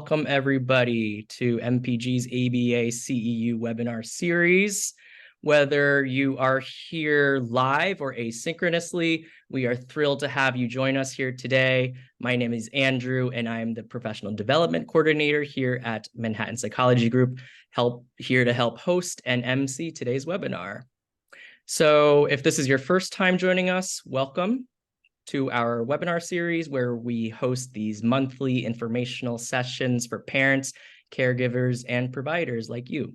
welcome everybody to MPG's ABA CEU webinar series. Whether you are here live or asynchronously, we are thrilled to have you join us here today. My name is Andrew, and I am the Professional Development Coordinator here at Manhattan Psychology Group, here to help host and MC today's webinar. So if this is your first time joining us, welcome to our webinar series where we host these monthly informational sessions for parents, caregivers, and providers like you.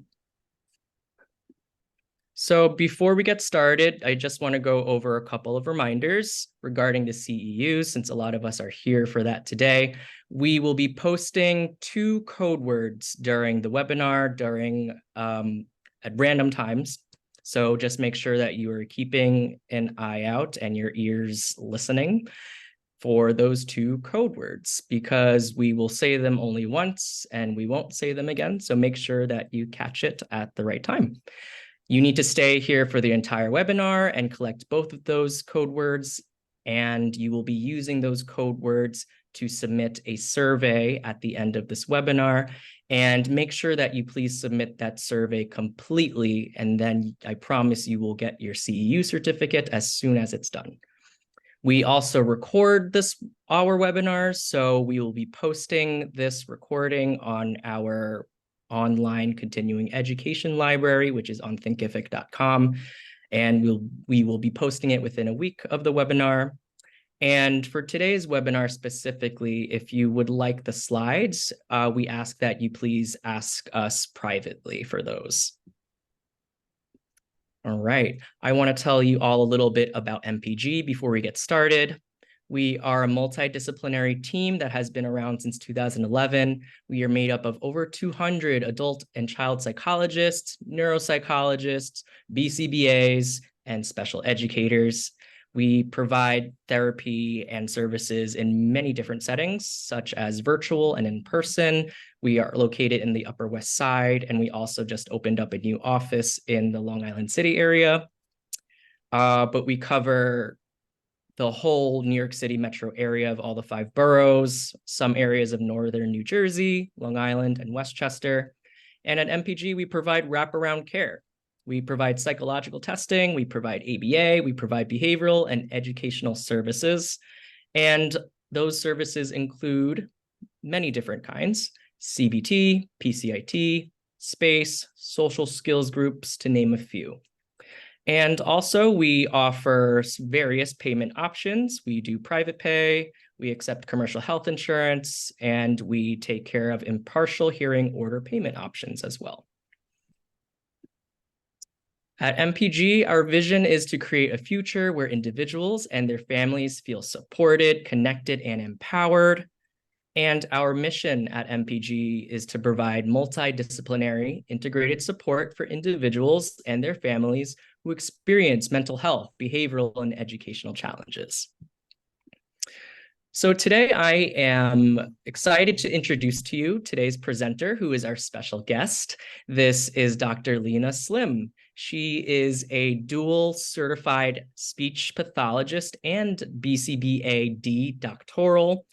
So before we get started, I just want to go over a couple of reminders regarding the CEU, since a lot of us are here for that today. We will be posting 2 code words during the webinar at random times. So just make sure that you are keeping an eye out and your ears listening for those 2 code words, because we will say them only once and we won't say them again. So make sure that you catch it at the right time. You need to stay here for the entire webinar and collect both of those code words, and you will be using those code words to submit a survey at the end of this webinar. And make sure that you please submit that survey completely, and then I promise you will get your CEU certificate as soon as it's done. We also record our webinars, so we will be posting this recording on our online continuing education library, which is on thinkific.com, and we will be posting it within a week of the webinar. And for today's webinar specifically, if you would like the slides, we ask that you please ask us privately for those. All right, I want to tell you all a little bit about MPG before we get started. We are a multidisciplinary team that has been around since 2011. We are made up of over 200 adult and child psychologists, neuropsychologists, BCBAs, and special educators. We provide therapy and services in many different settings, such as virtual and in person. We are located in the Upper West Side, and we also just opened up a new office in the Long Island City area. But we cover the whole New York City metro area of all the 5 boroughs, some areas of northern New Jersey, Long Island, and Westchester. And at MPG, we provide wraparound care. We provide psychological testing, we provide ABA, we provide behavioral and educational services. And those services include many different kinds: CBT, PCIT, SPACE, social skills groups, to name a few. And also we offer various payment options. We do private pay, we accept commercial health insurance, and we take care of impartial hearing order payment options as well. At MPG, our vision is to create a future where individuals and their families feel supported, connected, and empowered. And our mission at MPG is to provide multidisciplinary, integrated support for individuals and their families who experience mental health, behavioral, and educational challenges. So today I am excited to introduce to you today's presenter, who is our special guest. This is Dr. Lina Slim. She is a dual certified speech pathologist and BCBA-D doctoral,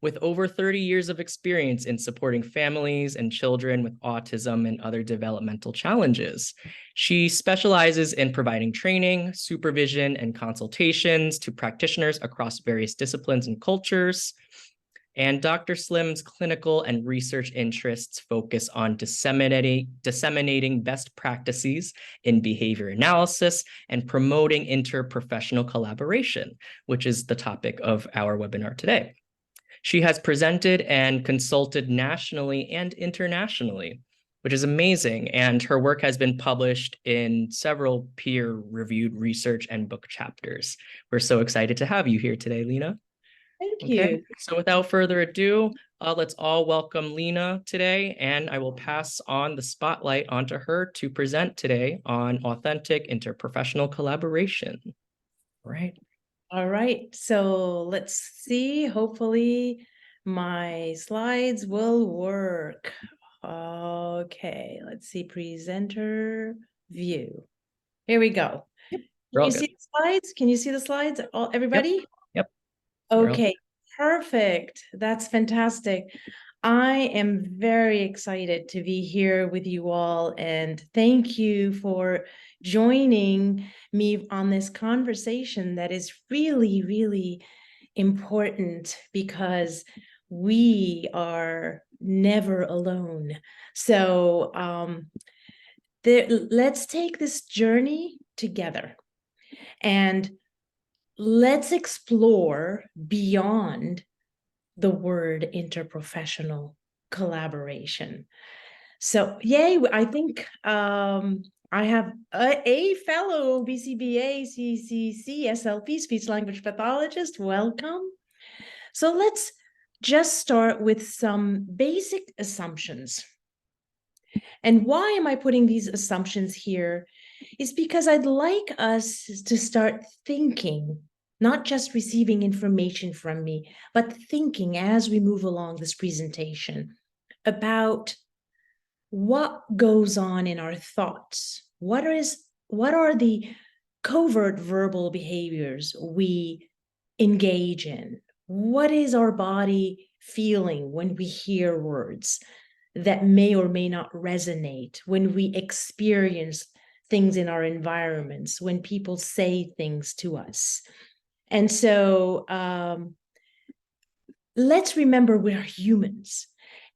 with over 30 years of experience in supporting families and children with autism and other developmental challenges. She specializes in providing training, supervision, and consultations to practitioners across various disciplines and cultures. And Dr. Slim's clinical and research interests focus on disseminating best practices in behavior analysis and promoting interprofessional collaboration, which is the topic of our webinar today. She has presented and consulted nationally and internationally, which is amazing, and her work has been published in several peer-reviewed research and book chapters. We're so excited to have you here today, Lina. Thank you. So without further ado, let's all welcome Lina today, and I will pass on the spotlight onto her to present today on authentic interprofessional collaboration. All right, so let's see. Hopefully my slides will work. Okay, let's see, presenter view. Here we go. Can you see the slides? Can you see the slides, everybody? Yep. Okay, perfect. That's fantastic. I am very excited to be here with you all, and thank you for joining me on this conversation that is really, really important because we are never alone. So let's take this journey together and let's explore beyond the word interprofessional collaboration. So, yay, I think I have a fellow BCBA CCC-SLP speech language pathologist. Welcome. So let's just start with some basic assumptions. And why am I putting these assumptions here? Is because I'd like us to start thinking, not just receiving information from me, but thinking as we move along this presentation about what goes on in our thoughts. What are the covert verbal behaviors we engage in? What is our body feeling when we hear words that may or may not resonate, when we experience things in our environments, when people say things to us? And so let's remember we're humans.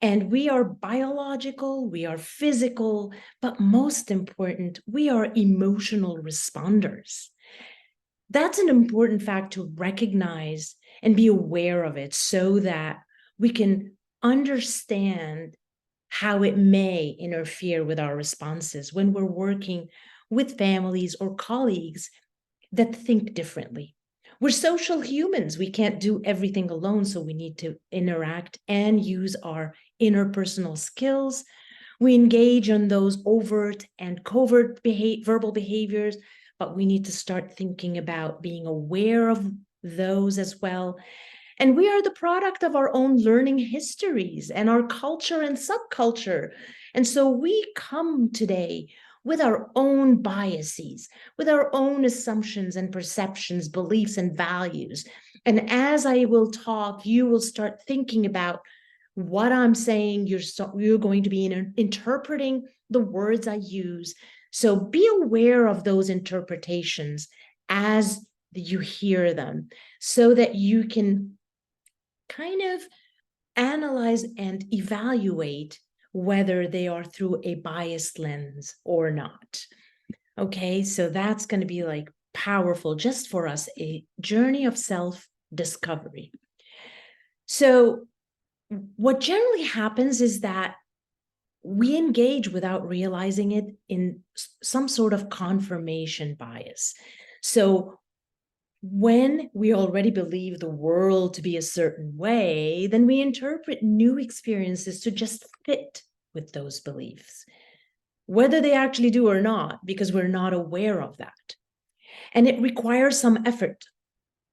And we are biological, we are physical, but most important, we are emotional responders. That's an important fact to recognize and be aware of it so that we can understand how it may interfere with our responses when we're working with families or colleagues that think differently. We're social humans. We can't do everything alone, so we need to interact and use our interpersonal skills. We engage in those overt and covert verbal behaviors, but we need to start thinking about being aware of those as well. And we are the product of our own learning histories and our culture and subculture. And so we come today with our own biases, with our own assumptions and perceptions, beliefs and values. And as I will talk, you will start thinking about what I'm saying. You're going to be interpreting the words I use. So be aware of those interpretations as you hear them so that you can kind of analyze and evaluate whether they are through a biased lens or not. Okay, so that's going to be like powerful just for us, a journey of self-discovery. So what generally happens is that we engage without realizing it in some sort of confirmation bias. So when we already believe the world to be a certain way, then we interpret new experiences to just fit with those beliefs, whether they actually do or not, because we're not aware of that. And it requires some effort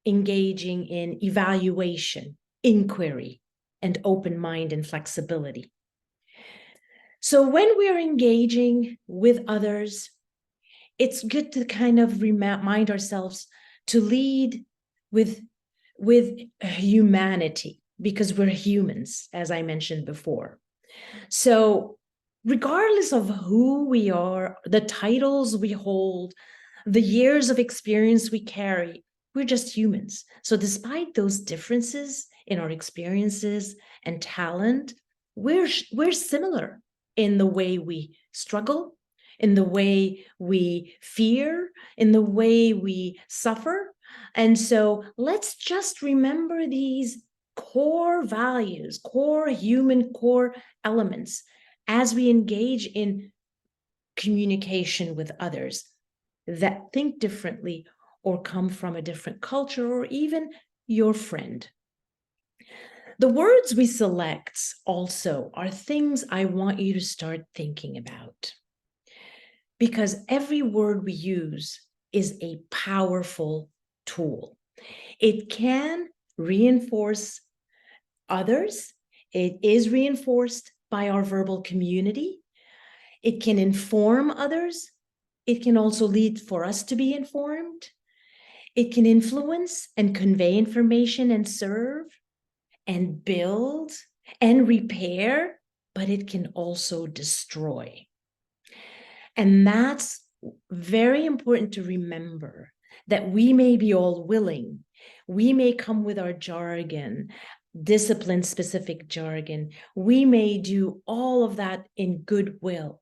engaging in evaluation, inquiry, and open mind and flexibility. So when we're engaging with others, it's good to kind of remind ourselves to lead with humanity, because we're humans, as I mentioned before. So regardless of who we are, the titles we hold, the years of experience we carry, we're just humans. So despite those differences in our experiences and talent, we're similar in the way we struggle, in the way we fear, in the way we suffer. And so let's just remember these core values, core human core elements as we engage in communication with others that think differently or come from a different culture, or even your friend. The words we select also are things I want you to start thinking about, because every word we use is a powerful tool. It can reinforce others. It is reinforced by our verbal community. It can inform others. It can also lead for us to be informed. It can influence and convey information and serve and build and repair, but it can also destroy. And that's very important to remember, that we may be all willing, we may come with our jargon, discipline-specific jargon, we may do all of that in goodwill.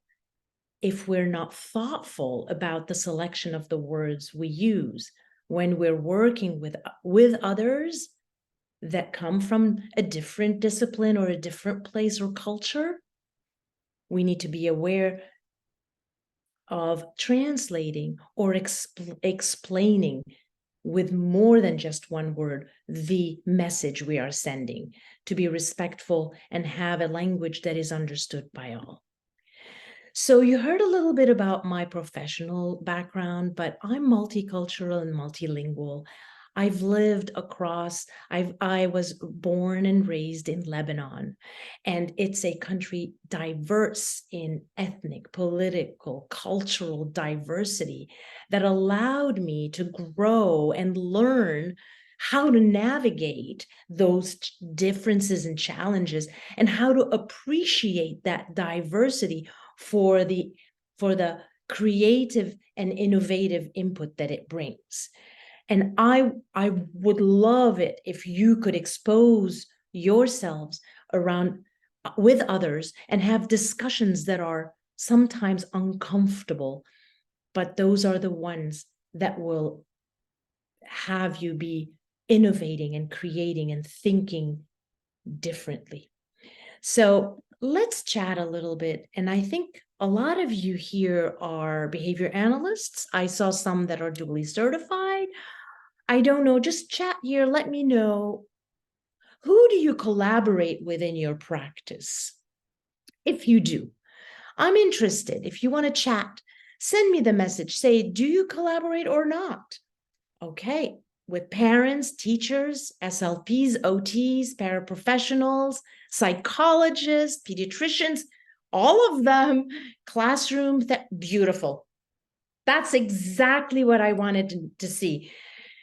If we're not thoughtful about the selection of the words we use when we're working with others that come from a different discipline or a different place or culture, we need to be aware of translating or explaining with more than just one word the message we are sending, to be respectful and have a language that is understood by all. So you heard a little bit about my professional background, but I'm multicultural and multilingual. I've lived across, I was born and raised in Lebanon, and it's a country diverse in ethnic, political, cultural diversity that allowed me to grow and learn how to navigate those differences and challenges, and how to appreciate that diversity for the creative and innovative input that it brings. And I would love it if you could expose yourselves around with others and have discussions that are sometimes uncomfortable, but those are the ones that will have you be innovating and creating and thinking differently. So let's chat a little bit. And I think a lot of you here are behavior analysts. I saw some that are duly certified. I don't know, just chat here. Let me know, who do you collaborate with in your practice? If you do, I'm interested. If you want to chat, send me the message. Say, do you collaborate or not? Okay, with parents, teachers, SLPs, OTs, paraprofessionals, psychologists, pediatricians, all of them, classrooms, beautiful. That's exactly what I wanted to see.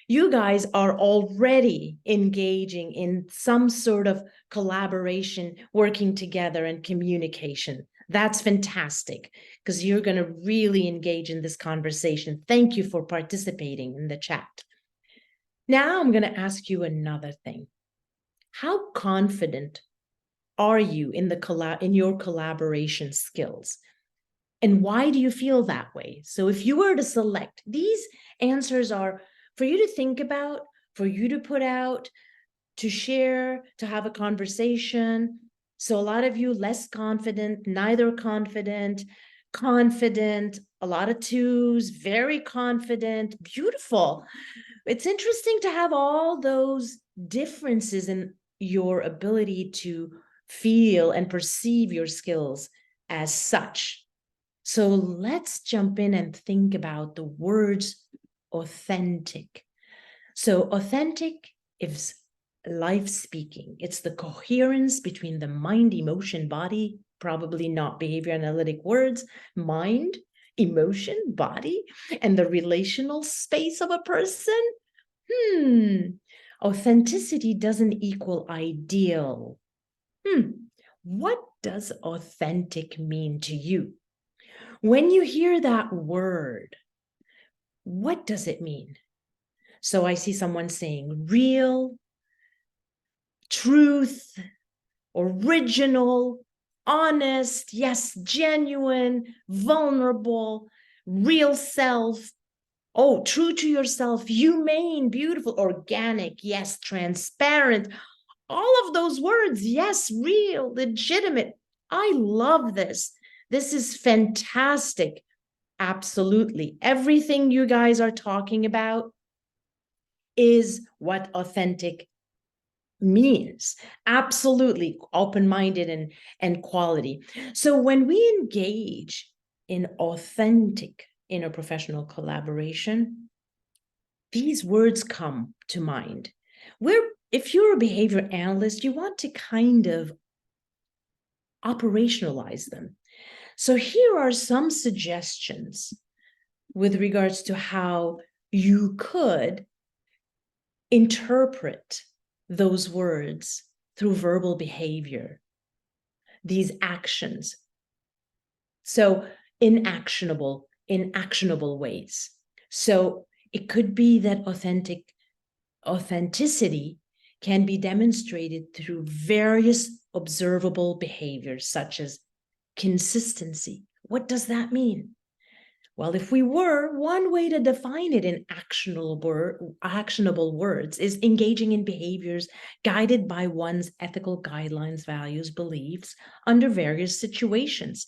You guys are already engaging in some sort of collaboration, working together, and communication. That's fantastic, because you're going to really engage in this conversation. Thank you for participating in the chat. Now I'm going to ask you another thing. How confident are you in your collaboration skills? And why do you feel that way? So if you were to select, these answers are for you to think about, for you to put out, to share, to have a conversation. So a lot of you less confident, neither confident, a lot of twos, very confident, beautiful. It's interesting to have all those differences in your ability to feel and perceive your skills as such. So let's jump in and think about the words authentic. So authentic is life speaking. It's the coherence between the mind, emotion, body, probably not behavior analytic words, mind, emotion, body, and the relational space of a person. Authenticity doesn't equal ideal. What does authentic mean to you? When you hear that word, what does it mean? So I see someone saying real, truth, original, honest, yes, genuine, vulnerable, real self. Oh, true to yourself, humane, beautiful, organic, yes, transparent. All of those words, yes, real, legitimate. I love this. This is fantastic. Absolutely. Everything you guys are talking about is what authentic means. Absolutely open-minded and quality. So when we engage in authentic interprofessional collaboration, these words come to mind. If you're a behavior analyst, you want to kind of operationalize them. So here are some suggestions with regards to how you could interpret those words through verbal behavior, these actions. So in actionable ways. So it could be that authenticity can be demonstrated through various observable behaviors, such as consistency. What does that mean? Well, if we were, one way to define it in actionable words is engaging in behaviors guided by one's ethical guidelines, values, beliefs under various situations.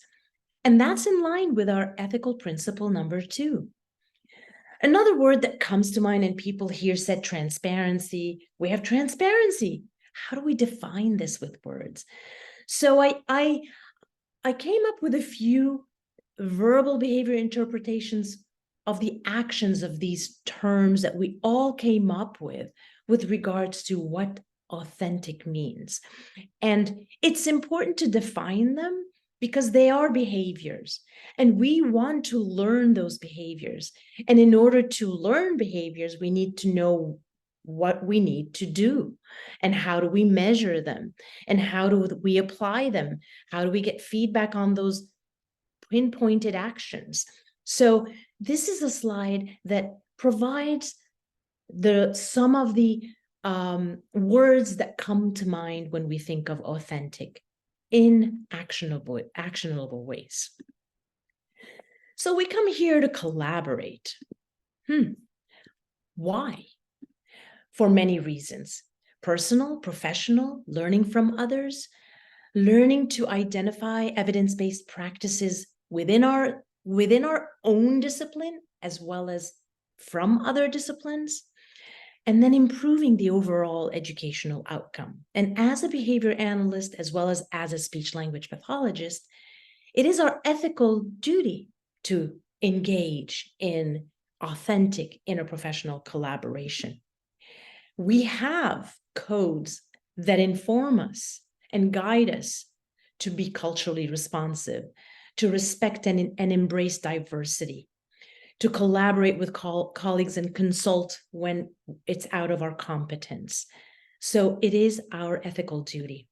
And that's in line with our ethical principle number 2. Another word that comes to mind, and people here said transparency. We have transparency. How do we define this with words? So I came up with a few verbal behavior interpretations of the actions of these terms that we all came up with regards to what authentic means. And it's important to define them because they are behaviors, and we want to learn those behaviors. And in order to learn behaviors, we need to know what we need to do and how do we measure them and how do we apply them? How do we get feedback on those pinpointed actions? So this is a slide that provides some of the words that come to mind when we think of authentic in actionable ways. So we come here to collaborate. Why? For many reasons: personal, professional, learning from others, learning to identify evidence-based practices within our own discipline, as well as from other disciplines, and then improving the overall educational outcome. And as a behavior analyst, as well as a speech-language pathologist, it is our ethical duty to engage in authentic interprofessional collaboration. We have codes that inform us and guide us to be culturally responsive, to respect and embrace diversity, to collaborate with colleagues and consult when it's out of our competence. So it is our ethical duty.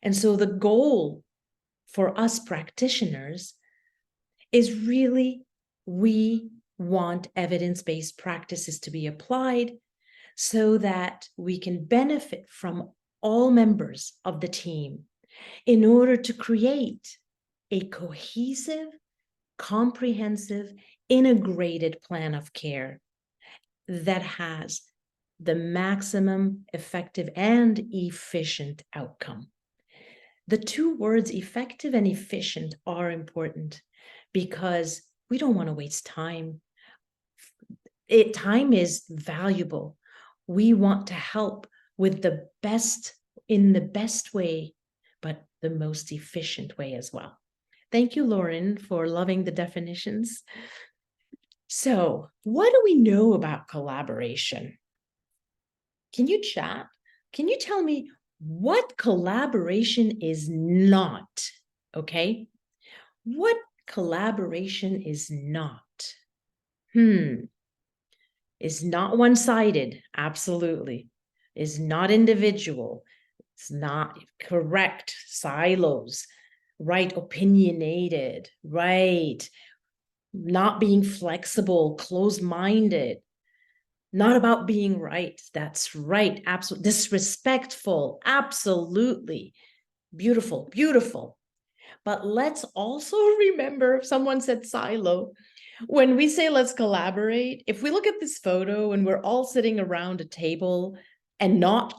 And so the goal for us practitioners is really, we want evidence-based practices to be applied so that we can benefit from all members of the team in order to create a cohesive, comprehensive, integrated plan of care that has the maximum effective and efficient outcome. The two words effective and efficient are important because we don't want to waste time. Time is valuable. We want to help with the best, in the best way, but the most efficient way as well. Thank you, Lauren, for loving the definitions. So, what do we know about collaboration? Can you chat? Can you tell me what collaboration is not? Okay. What collaboration is not? Is not one-sided, absolutely. Is not individual. It's not correct, silos, right, opinionated, right, not being flexible, closed-minded, not about being right. That's right, absolutely. Disrespectful, absolutely. Beautiful, beautiful. But let's also remember, someone said silo. When we say let's collaborate, if we look at this photo and we're all sitting around a table and not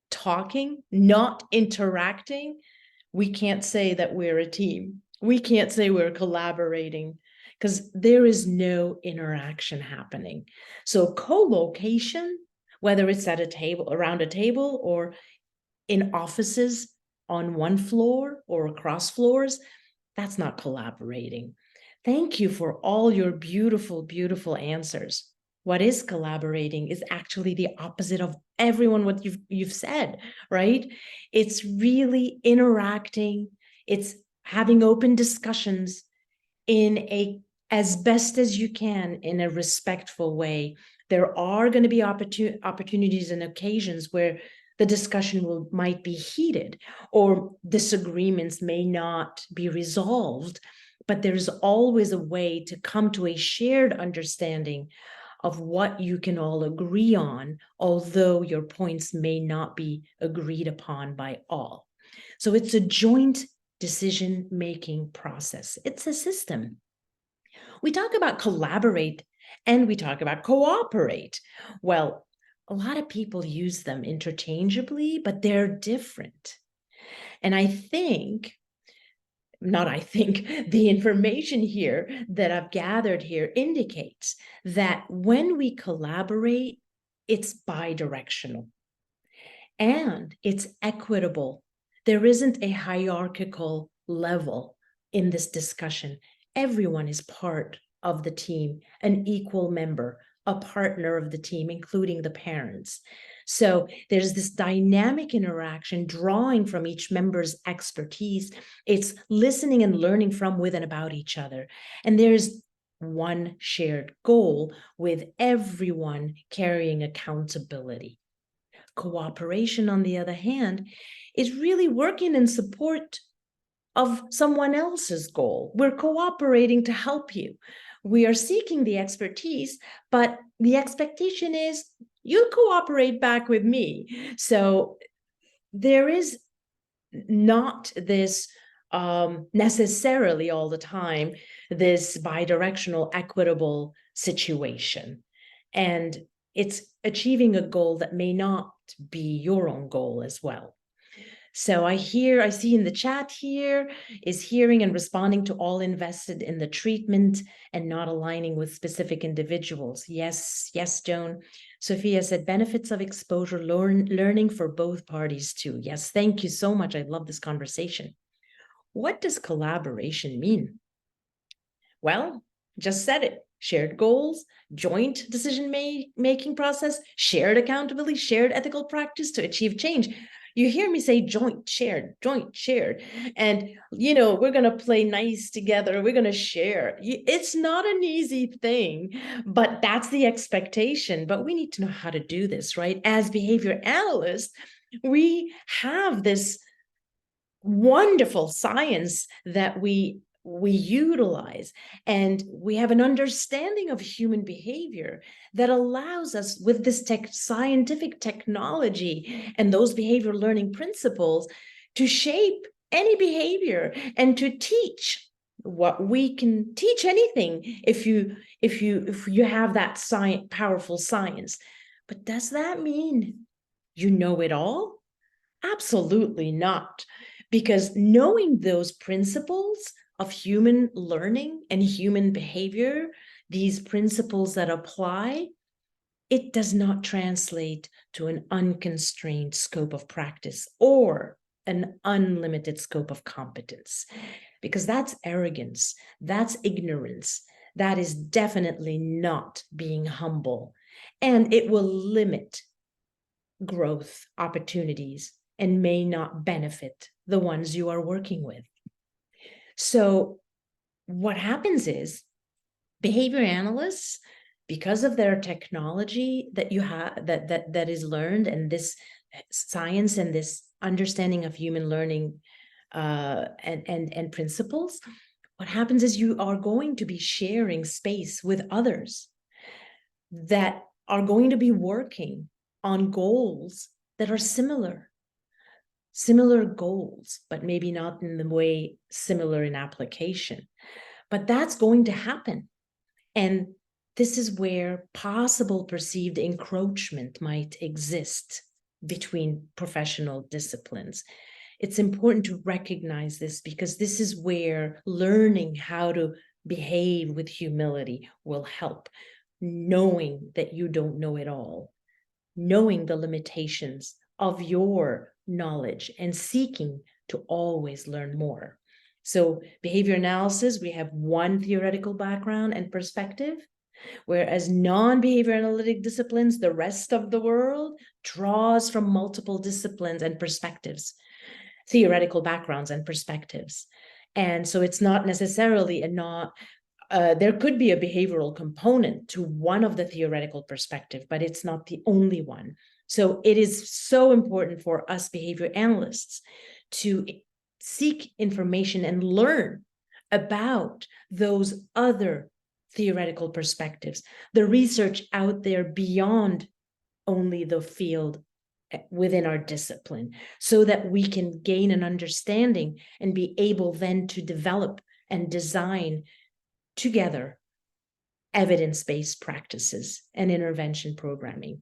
talking, not interacting, we can't say that we're a team. We can't say we're collaborating because there is no interaction happening. So co-location, whether it's at a table, around a table, or in offices on one floor or across floors, that's not collaborating. Thank you for all your beautiful, beautiful answers. What is collaborating is actually the opposite of everyone what you've said, right? It's really interacting. It's having open discussions in as best as you can in a respectful way. There are going to be opportunities and occasions where the discussion might be heated, or disagreements may not be resolved, but there's always a way to come to a shared understanding of what you can all agree on, although your points may not be agreed upon by all. So it's a joint decision-making process. It's a system. We talk about collaborate and we talk about cooperate. Well, a lot of people use them interchangeably, but they're different. And the information here that I've gathered here indicates that when we collaborate, it's bi-directional and it's equitable. There isn't a hierarchical level in this discussion. Everyone is part of the team, an equal member, a partner of the team, including the parents. So there's this dynamic interaction drawing from each member's expertise. It's listening and learning from, with, and about each other. And there's one shared goal with everyone carrying accountability. Cooperation, on the other hand, is really working in support of someone else's goal. We're cooperating to help you. We are seeking the expertise, but the expectation is you'll cooperate back with me. So there is not this necessarily all the time, this bi-directional, equitable situation. And it's achieving a goal that may not be your own goal as well. So I see in the chat here is hearing and responding to all invested in the treatment and not aligning with specific individuals. Yes, Joan. Sophia said benefits of exposure, learning for both parties too. Yes, thank you so much. I love this conversation. What does collaboration mean? Well, just said it. Shared goals, joint decision-making process, shared accountability, shared ethical practice to achieve change. You hear me say joint, shared. And, we're going to play nice together. We're going to share. It's not an easy thing, but that's the expectation. But we need to know how to do this, right? As behavior analysts, we have this wonderful science that we utilize, and we have an understanding of human behavior that allows us, with this scientific technology and those behavior learning principles, to shape any behavior and to teach what we can teach anything if you have that powerful science. But does that mean you know it all? Absolutely not. Because knowing those principles of human learning and human behavior, these principles that apply, it does not translate to an unconstrained scope of practice or an unlimited scope of competence, because that's arrogance, that's ignorance, that is definitely not being humble, and it will limit growth opportunities and may not benefit the ones you are working with. So what happens is behavior analysts, because of their technology that you have that is learned, and this science and this understanding of human learning and principles, what happens is you are going to be sharing space with others that are going to be working on goals that are similar goals, but maybe not in the way similar in application. But that's going to happen. And this is where possible perceived encroachment might exist between professional disciplines. It's important to recognize this, because this is where learning how to behave with humility will help. Knowing that you don't know it all, knowing the limitations of your knowledge, and seeking to always learn more. So behavior analysis, we have one theoretical background and perspective, whereas non-behavior analytic disciplines, the rest of the world, draws from multiple disciplines and perspectives, theoretical backgrounds and perspectives. And so it's not necessarily there could be a behavioral component to one of the theoretical perspective, but it's not the only one. So it is so important for us behavior analysts to seek information and learn about those other theoretical perspectives, the research out there beyond only the field within our discipline, so that we can gain an understanding and be able then to develop and design together evidence-based practices and intervention programming.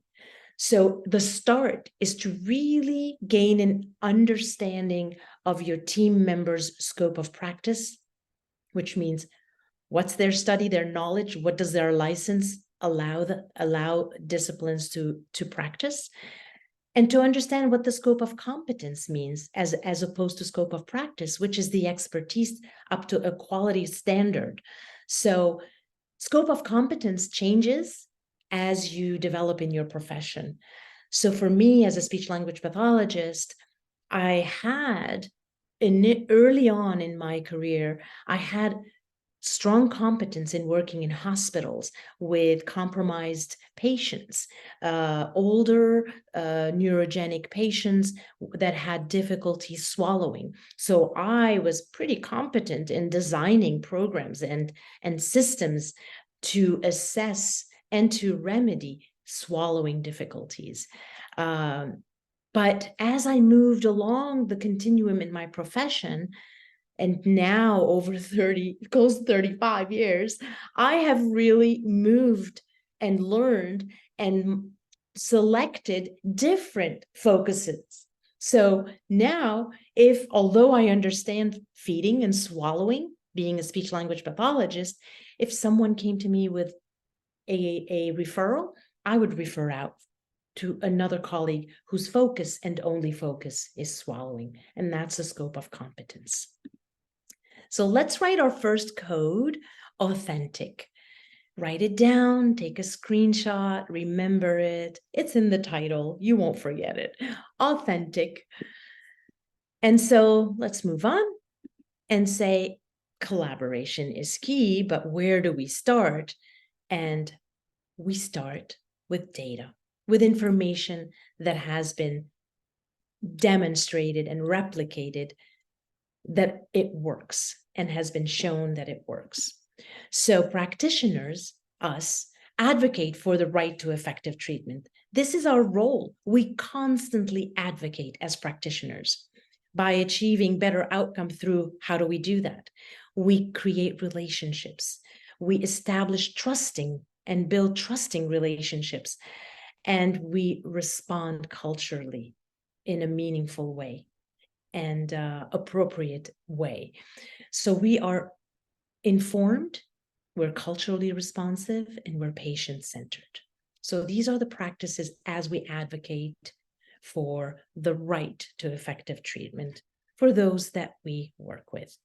So the start is to really gain an understanding of your team members' scope of practice, which means what's their study, their knowledge, what does their license allow disciplines to practice, and to understand what the scope of competence means as opposed to scope of practice, which is the expertise up to a quality standard. So scope of competence changes as you develop in your profession. So for me, as a speech language pathologist, I had early on in my career, I had strong competence in working in hospitals with compromised patients, older neurogenic patients that had difficulty swallowing. So I was pretty competent in designing programs and systems to assess and to remedy swallowing difficulties. But as I moved along the continuum in my profession, and now over 30, close to 35 years, I have really moved and learned and selected different focuses. So now, although I understand feeding and swallowing, being a speech language pathologist, if someone came to me with a referral, I would refer out to another colleague whose focus and only focus is swallowing, and that's the scope of competence. So let's write our first code, authentic. Write it down, take a screenshot, remember it. It's in the title, you won't forget it. Authentic. And so let's move on and say collaboration is key, but where do we start? And we start with data, with information that has been demonstrated and replicated that it works and has been shown that it works. So practitioners, us, advocate for the right to effective treatment. This is our role. We constantly advocate as practitioners by achieving better outcome through, how do we do that? We create relationships. We establish trusting and build trusting relationships, and we respond culturally in a meaningful way and appropriate way. So we are informed, we're culturally responsive, and we're patient-centered. So these are the practices as we advocate for the right to effective treatment for those that we work with.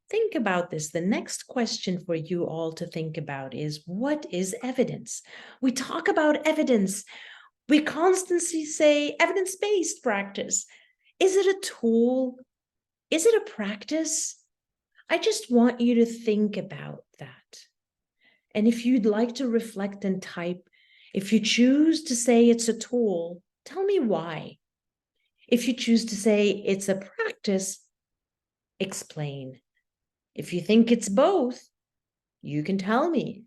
Think about this. The next question for you all to think about is, what is evidence? We talk about evidence. We constantly say evidence-based practice. Is it a tool? Is it a practice? I just want you to think about that. And if you'd like to reflect and type, if you choose to say it's a tool, tell me why. If you choose to say it's a practice, explain. If you think it's both, you can tell me.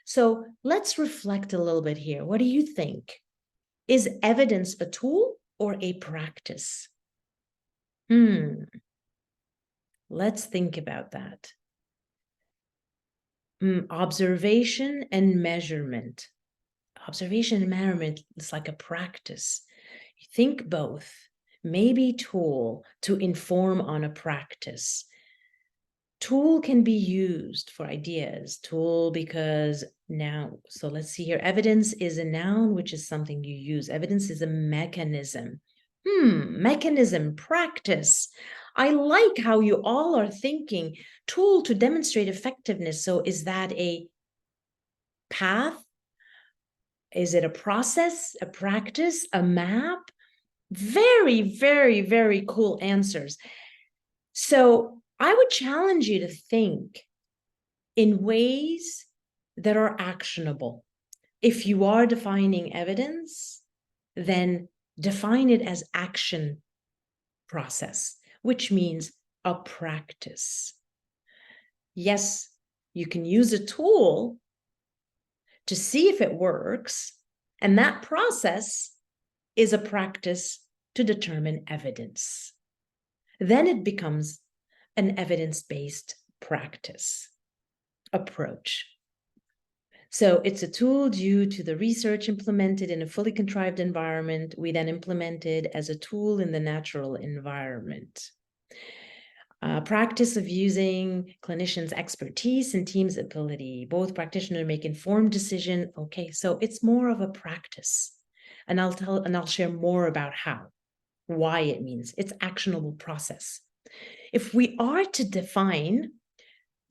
So let's reflect a little bit here. What do you think? Is evidence a tool or a practice? Let's think about that. Observation and measurement. Observation and measurement is like a practice. You think both. Maybe tool to inform on a practice. Tool can be used for ideas. Tool because now, so let's see here. Evidence is a noun, which is something you use. Evidence is a mechanism. Mechanism, practice. I like how you all are thinking tool to demonstrate effectiveness. So is that a path? Is it a process, a practice, a map? Very, very, very cool answers. So I would challenge you to think in ways that are actionable. If you are defining evidence, then define it as action process, which means a practice. Yes, you can use a tool to see if it works, and that process is a practice to determine evidence. Then it becomes an evidence-based practice approach. So it's a tool due to the research implemented in a fully contrived environment. We then implement it as a tool in the natural environment. Practice of using clinicians' expertise and team's ability. Both practitioners make informed decision. Okay, so it's more of a practice. And I'll share more about how, why it means. It's actionable process. If we are to define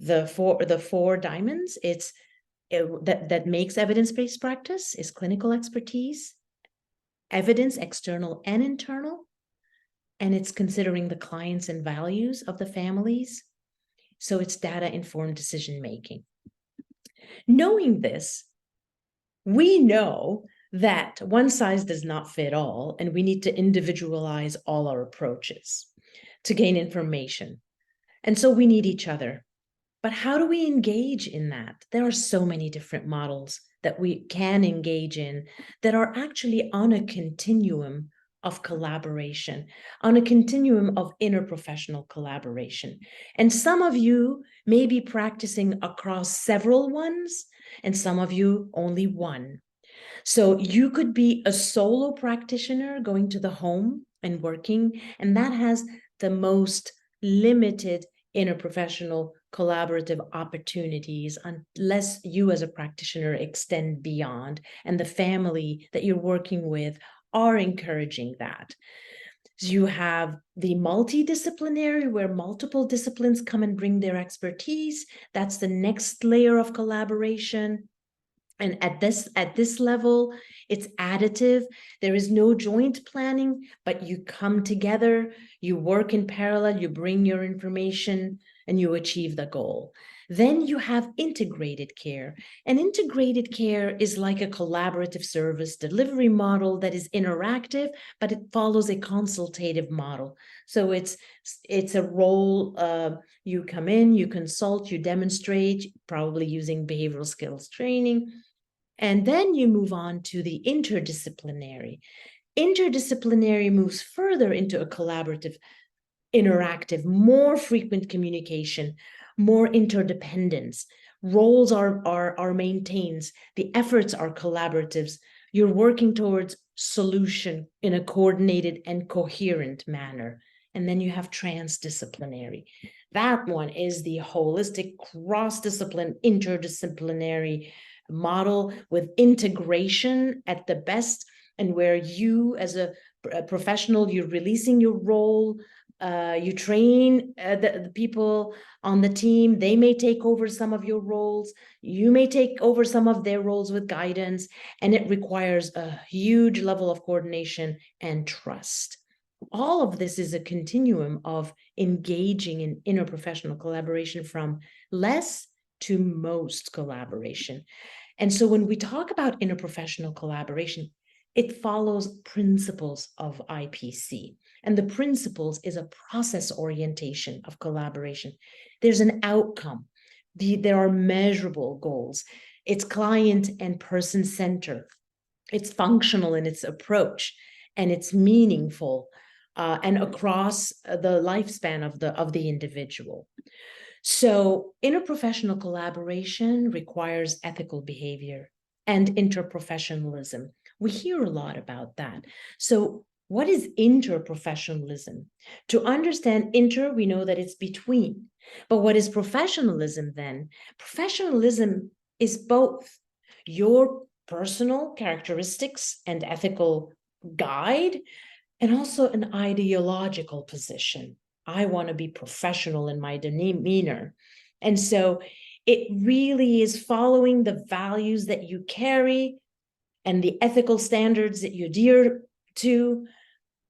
the four diamonds, that makes evidence-based practice is clinical expertise, evidence, external and internal, and it's considering the clients and values of the families. So it's data-informed decision-making. Knowing this, we know that one size does not fit all, and we need to individualize all our approaches to gain information. And so we need each other. But how do we engage in that? There are so many different models that we can engage in that are actually on a continuum of collaboration, on a continuum of interprofessional collaboration. And some of you may be practicing across several ones, and some of you only one. So you could be a solo practitioner going to the home and working, and that has the most limited interprofessional collaborative opportunities unless you as a practitioner extend beyond and the family that you're working with are encouraging that. You have the multidisciplinary where multiple disciplines come and bring their expertise. That's the next layer of collaboration. And at this level, it's additive. There is no joint planning, but you come together, you work in parallel, you bring your information, and you achieve the goal. Then you have integrated care. And integrated care is like a collaborative service delivery model that is interactive, but it follows a consultative model. So it's a role, you come in, you consult, you demonstrate, probably using behavioral skills training. And then you move on to the interdisciplinary. Interdisciplinary moves further into a collaborative, interactive, more frequent communication, more interdependence. Roles are maintained. The efforts are collaboratives. You're working towards solution in a coordinated and coherent manner. And then you have transdisciplinary. That one is the holistic, cross-discipline, interdisciplinary model with integration at the best, and where you as a professional, you're releasing your role, you train the people on the team. They may take over some of your roles. You may take over some of their roles with guidance, and it requires a huge level of coordination and trust. All of this is a continuum of engaging in interprofessional collaboration from less to most collaboration. And so when we talk about interprofessional collaboration, it follows principles of IPC. And the principles is a process orientation of collaboration. There's an outcome. There are measurable goals. It's client and person centered. It's functional in its approach, and it's meaningful and across the lifespan of the individual. So interprofessional collaboration requires ethical behavior and interprofessionalism. We hear a lot about that. So what is interprofessionalism? To understand inter, we know that it's between. But what is professionalism then? Professionalism is both your personal characteristics and ethical guide, and also an ideological position. I want to be professional in my demeanor. And so it really is following the values that you carry and the ethical standards that you adhere to,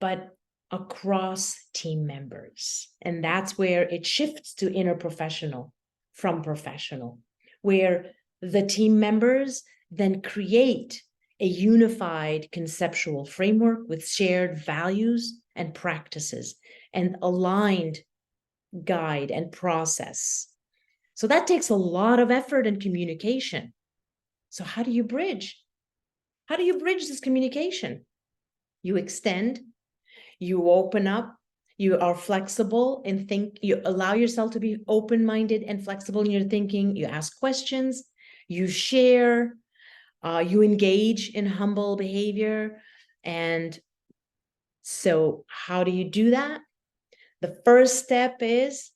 but across team members. And that's where it shifts to interprofessional from professional, where the team members then create a unified conceptual framework with shared values and practices and aligned guide and process. So that takes a lot of effort and communication. So how do you bridge? How do you bridge this communication? You extend, you open up, you are flexible and think, you allow yourself to be open-minded and flexible in your thinking, you ask questions, you share, you engage in humble behavior. And so how do you do that? The first step is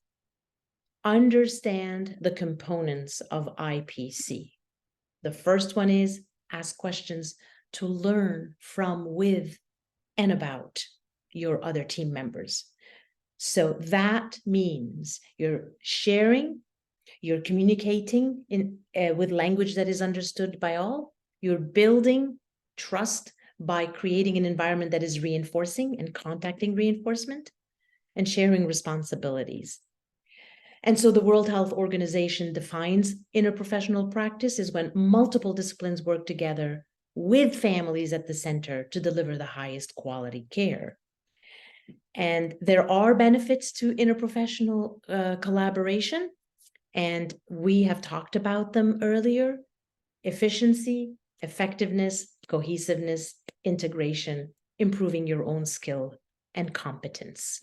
understand the components of IPC. The first one is ask questions to learn from, with, and about your other team members. So that means you're sharing, you're communicating with language that is understood by all, you're building trust by creating an environment that is reinforcing and contacting reinforcement, and sharing responsibilities. And so the World Health Organization defines interprofessional practice is when multiple disciplines work together with families at the center to deliver the highest quality care. And there are benefits to interprofessional collaboration, and we have talked about them earlier: efficiency, effectiveness, cohesiveness, integration, improving your own skill and competence.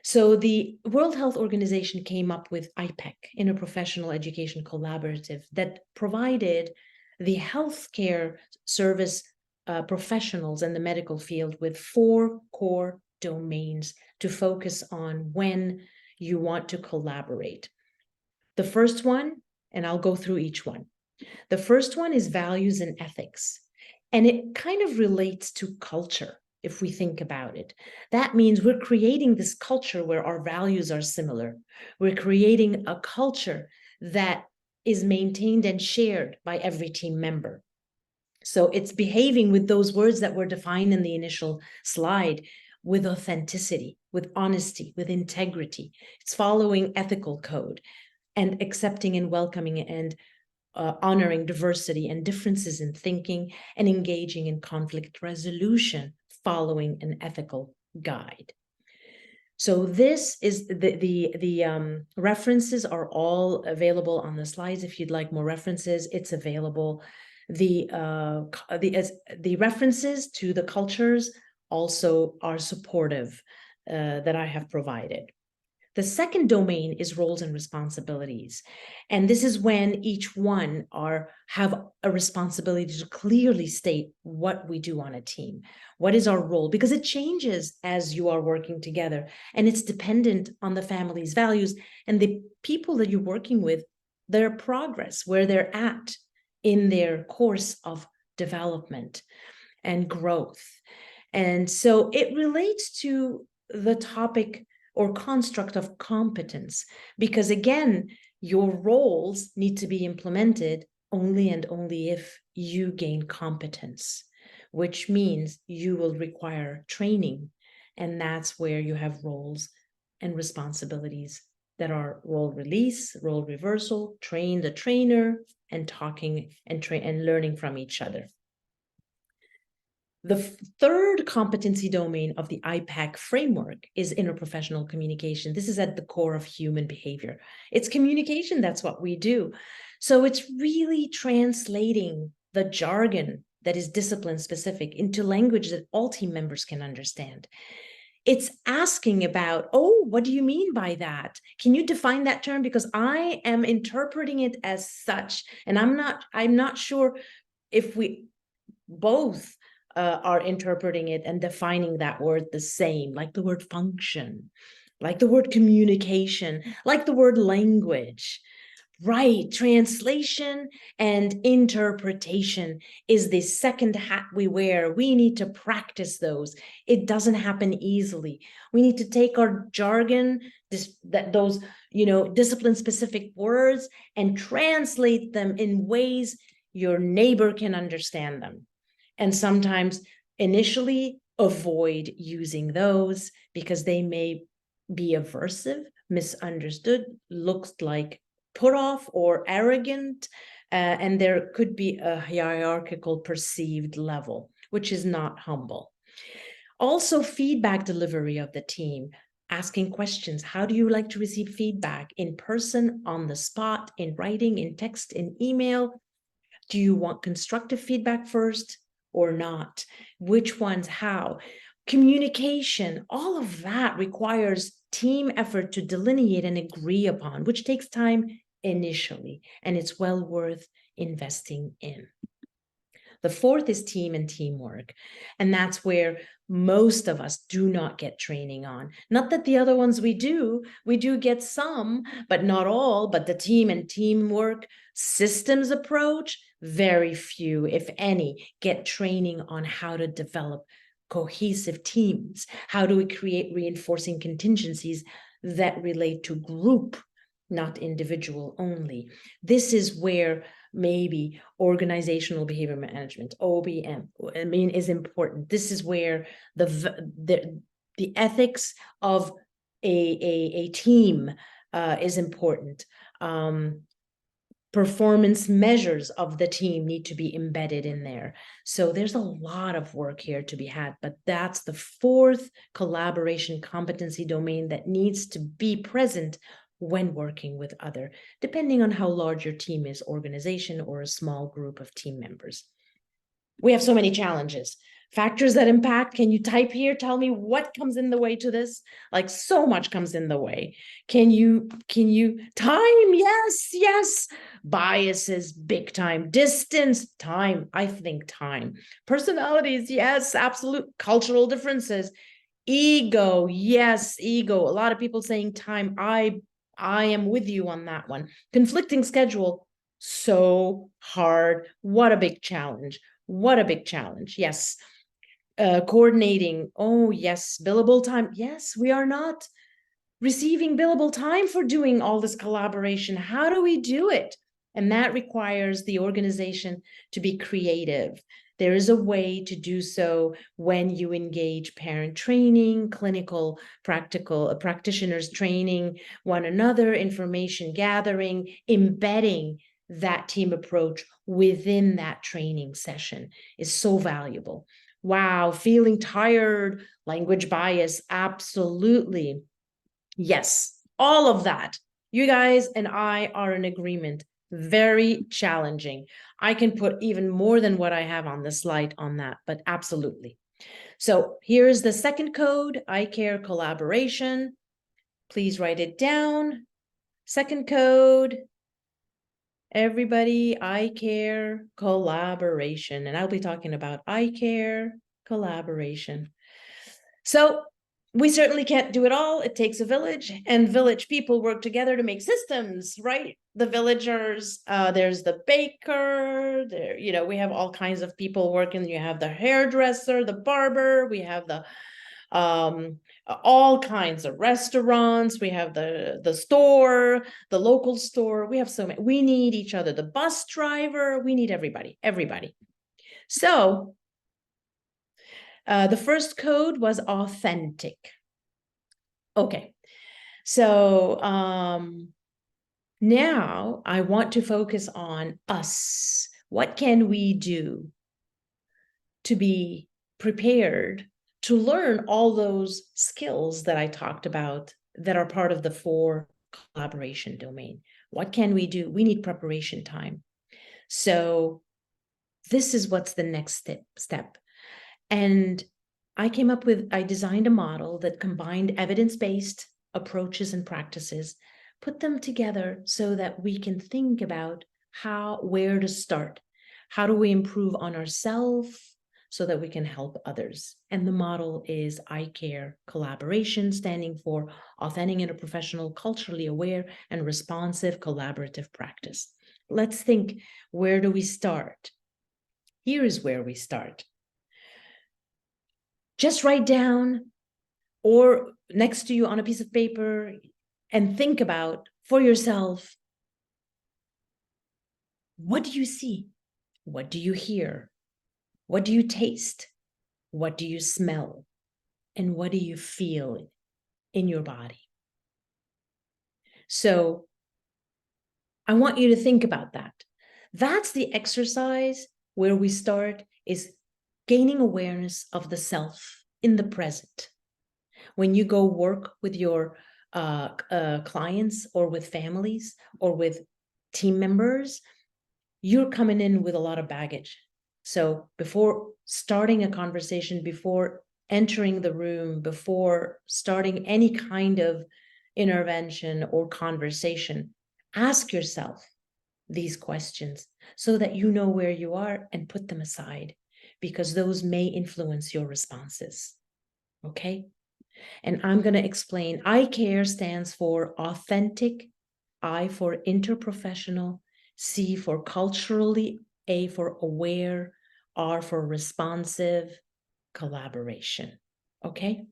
So the World Health Organization came up with IPEC, Interprofessional Education Collaborative, that provided the healthcare service professionals in the medical field with 4 core domains to focus on when you want to collaborate. The first one, and I'll go through each one. The first one is values and ethics, and it kind of relates to culture. If we think about it, that means we're creating this culture where our values are similar. We're creating a culture that is maintained and shared by every team member. So it's behaving with those words that were defined in the initial slide, with authenticity, with honesty, with integrity. It's following ethical code and accepting and welcoming and honoring diversity and differences in thinking, and engaging in conflict resolution following an ethical guide. So this is the references are all available on the slides. If you'd like more references, it's available. The references to the cultures also are supportive that I have provided. The second domain is roles and responsibilities. And this is when each one have a responsibility to clearly state what we do on a team. What is our role? Because it changes as you are working together, and it's dependent on the family's values and the people that you're working with, their progress, where they're at in their course of development and growth. And so it relates to the topic or construct of competence, because again, your roles need to be implemented only and only if you gain competence, which means you will require training. And that's where you have roles and responsibilities that are role release, role reversal, train the trainer, and talking and learning from each other. The third competency domain of the IPAC framework is interprofessional communication. This is at the core of human behavior. It's communication, that's what we do. So it's really translating the jargon that is discipline specific into language that all team members can understand. It's asking about, oh, what do you mean by that? Can you define that term? Because I am interpreting it as such, and I'm not sure if we both are interpreting it and defining that word the same, like the word function, like the word communication, like the word language. Right, translation and interpretation is the second hat we wear. We need to practice those. It doesn't happen easily. We need to take our jargon, those discipline-specific words, and translate them in ways your neighbor can understand them. And sometimes initially avoid using those because they may be aversive, misunderstood, looks like put off or arrogant, and there could be a hierarchical perceived level, which is not humble. Also, feedback delivery of the team, asking questions. How do you like to receive feedback? In person, on the spot, in writing, in text, in email? Do you want constructive feedback first or not? Which ones, how? Communication, all of that requires team effort to delineate and agree upon, which takes time initially, and it's well worth investing in. The fourth is team and teamwork. And that's where most of us do not get training on. Not that the other ones we do get some, but not all. But the team and teamwork systems approach, very few, if any, get training on how to develop cohesive teams. How do we create reinforcing contingencies that relate to group, not individual only? This is where maybe organizational behavior management, OBM, is important. This is where the ethics of a team is important. Performance measures of the team need to be embedded in there. So there's a lot of work here to be had, but that's the fourth collaboration competency domain that needs to be present when working with other, depending on how large your team is, organization, or a small group of team members. We have so many challenges. Factors that impact, can you type here? Tell me what comes in the way to this? Like, so much comes in the way. Can you, time? Yes. Biases, big time. Distance, time. I think time. Personalities, yes, absolute. Cultural differences. Ego, yes, ego. A lot of people saying time. I am with you on that one. Conflicting schedule, so hard. What a big challenge. What a big challenge. Yes. Coordinating. Oh, yes. Billable time. Yes, we are not receiving billable time for doing all this collaboration. How do we do it? And that requires the organization to be creative. There is a way to do so when you engage parent training, clinical, practical practitioners training one another, information gathering, embedding that team approach within that training session is so valuable. Wow, feeling tired, language bias, absolutely. Yes, all of that. You guys and I are in agreement. Very challenging. I can put even more than what I have on the slide on that, but absolutely. So here's the second code, I care collaboration. Please write it down. Second code, everybody, I care collaboration. And I'll be talking about I care collaboration. So we certainly can't do it all. It takes a village, and village people work together to make systems, right? The villagers, there's the baker, there, we have all kinds of people working. You have the hairdresser, the barber, we have the all kinds of restaurants, we have the store, the local store, we have so many. We need each other, the bus driver, we need everybody. So the first code was authentic. Okay, so now I want to focus on us. What can we do to be prepared to learn all those skills that I talked about that are part of the 4 collaboration domain? What can we do? We need preparation time. So this is what's the next step. And I designed a model that combined evidence-based approaches and practices, put them together so that we can think about where to start. How do we improve on ourselves so that we can help others? And the model is I care collaboration, standing for authentic, interprofessional, culturally aware, and responsive collaborative practice. Let's think, where do we start? Here is where we start. Just write down or next to you on a piece of paper and think about for yourself, what do you see? What do you hear? What do you taste? What do you smell? And what do you feel in your body? So I want you to think about that. That's the exercise where we start, is gaining awareness of the self in the present. When you go work with your clients or with families or with team members, you're coming in with a lot of baggage. So before starting a conversation, before entering the room, before starting any kind of intervention or conversation, ask yourself these questions so that you know where you are and put them aside, because those may influence your responses. Okay? And I'm going to explain. ICARE stands for authentic, I for interprofessional, C for culturally, A for aware, R for responsive, collaboration. Okay?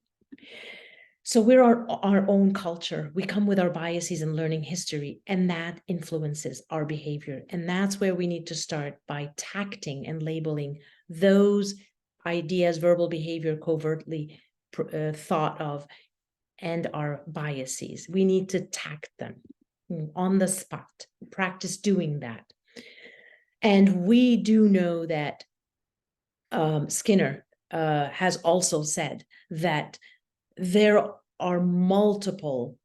So we're our own culture. We come with our biases and learning history, and that influences our behavior. And that's where we need to start, by tacting and labeling those ideas, verbal behavior, covertly thought of, and our biases. We need to tact them on the spot, practice doing that. And we do know that Skinner has also said that there are multiple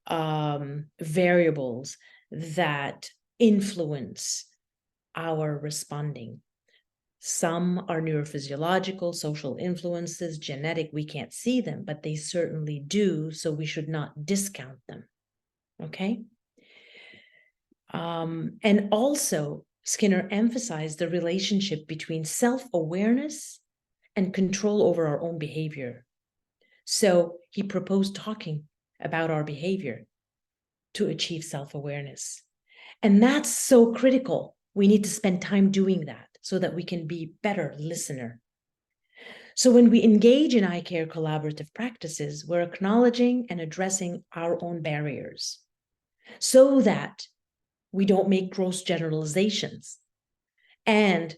variables that influence our responding. Some are neurophysiological, social influences, genetic. We can't see them, but they certainly do. So we should not discount them. Okay. And also, Skinner emphasized the relationship between self-awareness and control over our own behavior. So he proposed talking about our behavior to achieve self-awareness. And that's so critical. We need to spend time doing that so that we can be better listener. So when we engage in ICARE collaborative practices, we're acknowledging and addressing our own barriers so that we don't make gross generalizations, and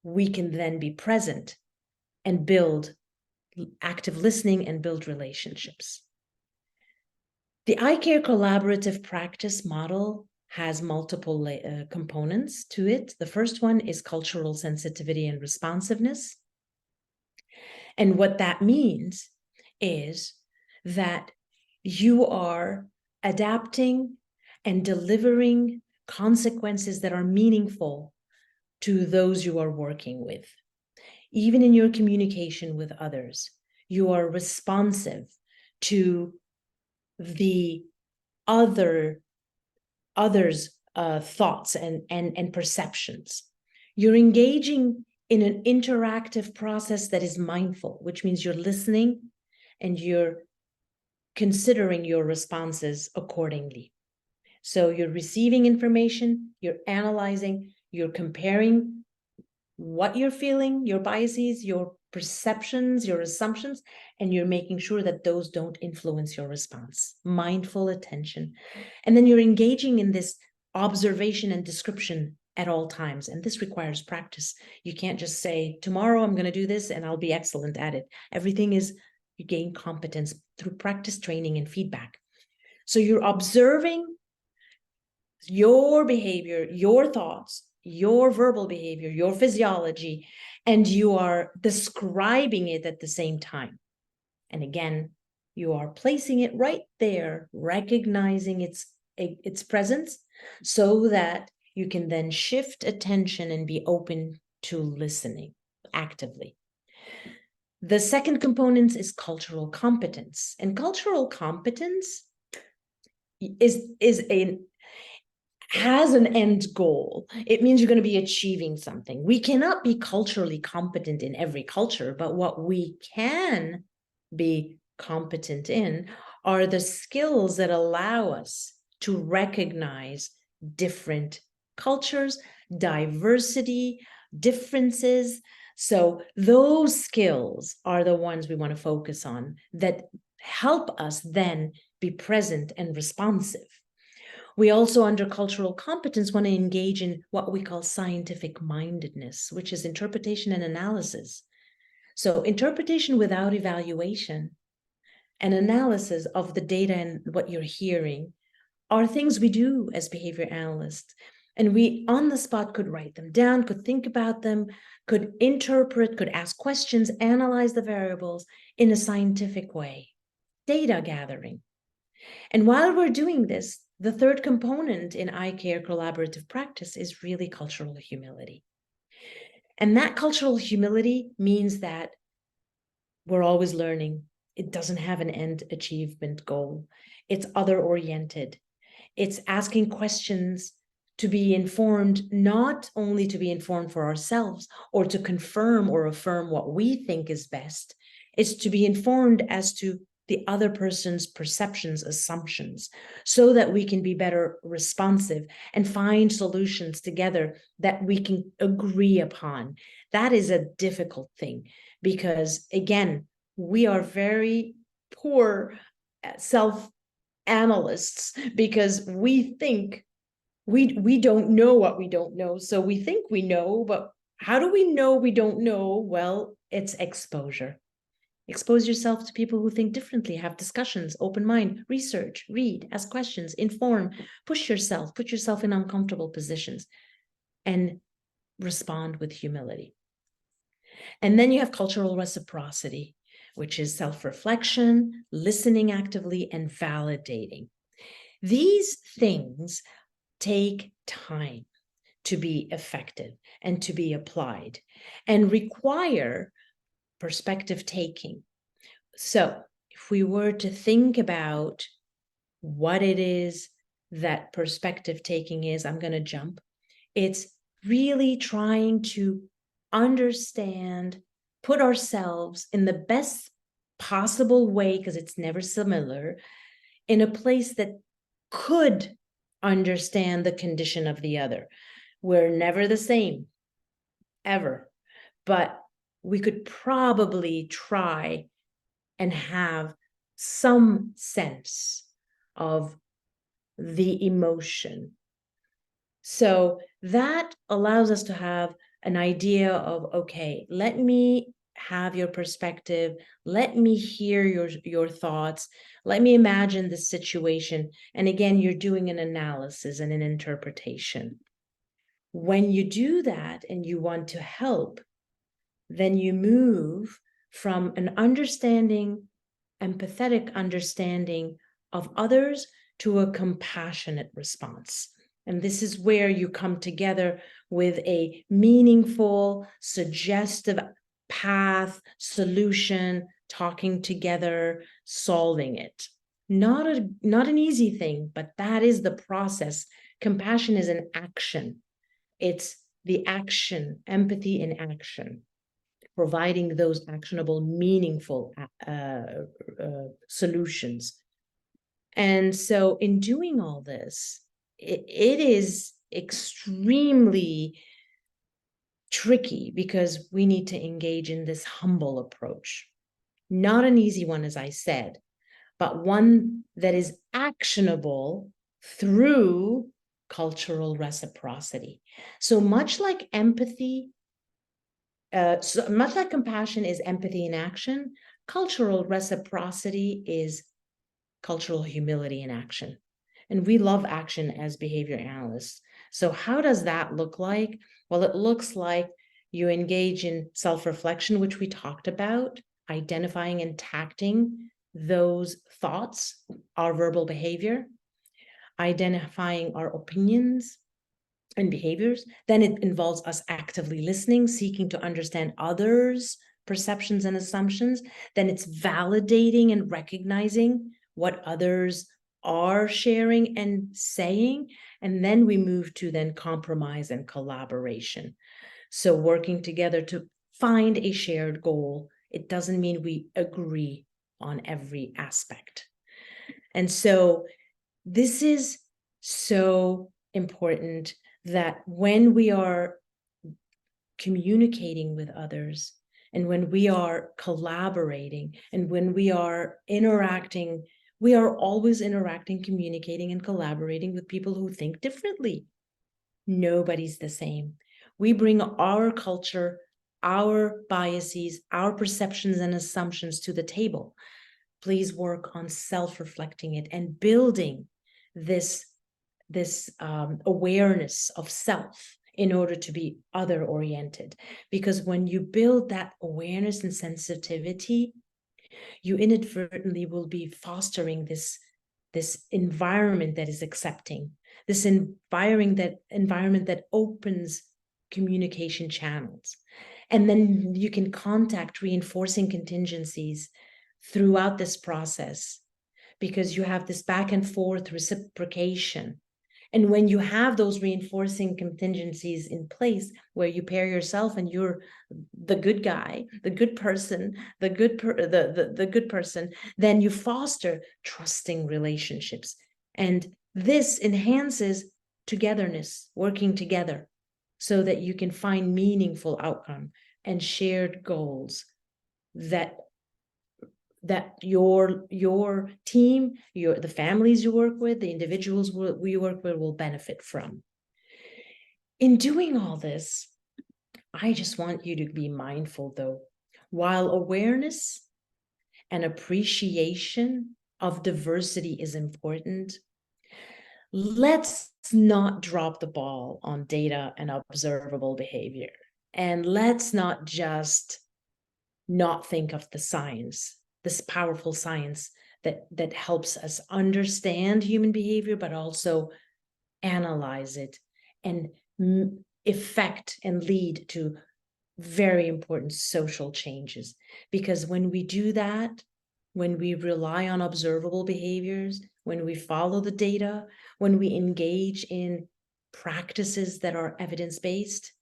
we can then be present and build active listening and build relationships. The ICARE collaborative practice model has multiple components to it. The first one is cultural sensitivity and responsiveness. And what that means is that you are adapting and delivering consequences that are meaningful to those you are working with. Even in your communication with others, you are responsive to the others' thoughts and perceptions. You're engaging in an interactive process that is mindful, which means you're listening and you're considering your responses accordingly. So you're receiving information, you're analyzing, you're comparing what you're feeling, your biases, your perceptions, your assumptions, and you're making sure that those don't influence your response. Mindful attention. And then you're engaging in this observation and description at all times. And this requires practice. You can't just say, tomorrow I'm going to do this and I'll be excellent at it. Everything is, you gain competence through practice, training, and feedback. So you're observing your behavior, your thoughts, your verbal behavior, your physiology, and you are describing it at the same time. And again, you are placing it right there, recognizing its presence, so that you can then shift attention and be open to listening actively. The second component is cultural competence. And cultural competence has an end goal. It means you're going to be achieving something. We cannot be culturally competent in every culture, but what we can be competent in are the skills that allow us to recognize different cultures, diversity, differences. So those skills are the ones we want to focus on that help us then be present and responsive. We also, under cultural competence, want to engage in what we call scientific mindedness, which is interpretation and analysis. So interpretation without evaluation and analysis of the data and what you're hearing are things we do as behavior analysts. And we on the spot could write them down, could think about them, could interpret, could ask questions, analyze the variables in a scientific way, data gathering. And while we're doing this, the third component in eye care collaborative practice is really cultural humility. And that cultural humility means that we're always learning. It doesn't have an end achievement goal. It's other oriented. It's asking questions to be informed, not only to be informed for ourselves or to confirm or affirm what we think is best. It's to be informed as to the other person's perceptions, assumptions, so that we can be better responsive and find solutions together that we can agree upon. That is a difficult thing because, again, we are very poor self-analysts because we think we don't know what we don't know. So we think we know, but how do we know we don't know? Well, it's exposure. Expose yourself to people who think differently, have discussions, open mind, research, read, ask questions, inform, put yourself in uncomfortable positions and respond with humility. And then you have cultural reciprocity, which is self-reflection, listening actively, and validating. These things take time to be effective and to be applied and require perspective taking. So if we were to think about what it is that perspective taking is, I'm going to jump. It's really trying to understand, put ourselves in the best possible way, because it's never similar, in a place that could understand the condition of the other. We're never the same, ever, but we could probably try and have some sense of the emotion. So that allows us to have an idea of, okay, let me have your perspective. Let me hear your thoughts. Let me imagine the situation. And again, you're doing an analysis and an interpretation. When you do that and you want to help, then you move from an understanding, empathetic understanding of others to a compassionate response. And this is where you come together with a meaningful, suggestive path, solution, talking together, solving it. Not an easy thing, but that is the process. Compassion is an action. It's the action, empathy in action, providing those actionable, meaningful solutions. And so in doing all this, it is extremely tricky because we need to engage in this humble approach. Not an easy one, as I said, but one that is actionable through cultural reciprocity. So much like empathy, so much like compassion is empathy in action, cultural reciprocity is cultural humility in action. And we love action as behavior analysts. So how does that look like? Well, it looks like you engage in self-reflection, which we talked about, identifying and tacting those thoughts, our verbal behavior, identifying our opinions and behaviors. Then it involves us actively listening, seeking to understand others' perceptions and assumptions. Then it's validating and recognizing what others are sharing and saying. And then we move to then compromise and collaboration. So working together to find a shared goal. It doesn't mean we agree on every aspect. And so this is so important that when we are communicating with others and when we are collaborating and when we are interacting, we are always interacting, communicating, and collaborating with people who think differently. Nobody's the same. We bring our culture, our biases, our perceptions and assumptions to the table. Please work on self-reflecting it and building this this awareness of self in order to be other oriented. Because when you build that awareness and sensitivity, you inadvertently will be fostering this environment that is accepting, this environment that opens communication channels. And then you can contact reinforcing contingencies throughout this process, because you have this back and forth reciprocation. And when you have those reinforcing contingencies in place, where you pair yourself and you're the good guy, the good person, the good person, then you foster trusting relationships. And this enhances togetherness, working together, so that you can find meaningful outcome and shared goals that your team, the families you work with, the individuals we work with will benefit from. In doing all this, I just want you to be mindful, though, while awareness and appreciation of diversity is important, let's not drop the ball on data and observable behavior. And let's not just not think of the science, this powerful science that helps us understand human behavior, but also analyze it and affect and lead to very important social changes. Because when we do that, when we rely on observable behaviors, when we follow the data, when we engage in practices that are evidence-based,